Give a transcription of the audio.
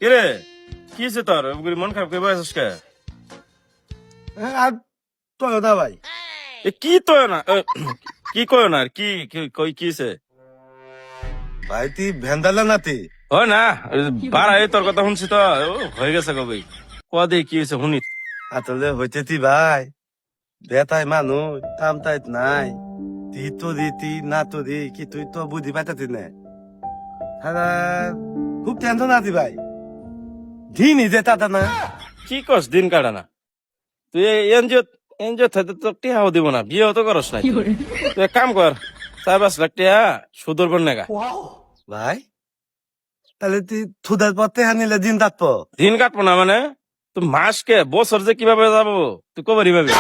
কিরে কি হয়েছে তোর মন খারাপ করে বসেছিস কে? আর তোর দা ভাই কি তো না কি কয় না আর কি কই কি হয়েছে? ভাই তুই ভেন্দালা নাতি হয় না বাড়াই তোর কথা শুনছি তো হয়ে গেছে কবে কদে কি হয়েছে শুনি। আসলে হইতে তুই ভাই বেতাই মানুষ কাম তাই নাই তুই তো দি না তো দি কি তুই তো বুঝি পাইতাতি না খুব টেনশন আছি ভাই দিনই যে তাতা না কি করস দিন কাটা না তুই এনজিও এনজিও থাকতে তো টিহাও দিব না বিয়েও তো করস নাই তুই এক কাম কর 4-5 লাখ টিহা সুদর বন নেগা ভাই তাহলে তুই থুদার পথে হানিলে দিন তাৎপ দিন কাটবো না মানে তুই মাসকে বছর যে কিভাবে যাবো তুই কবে ভাবি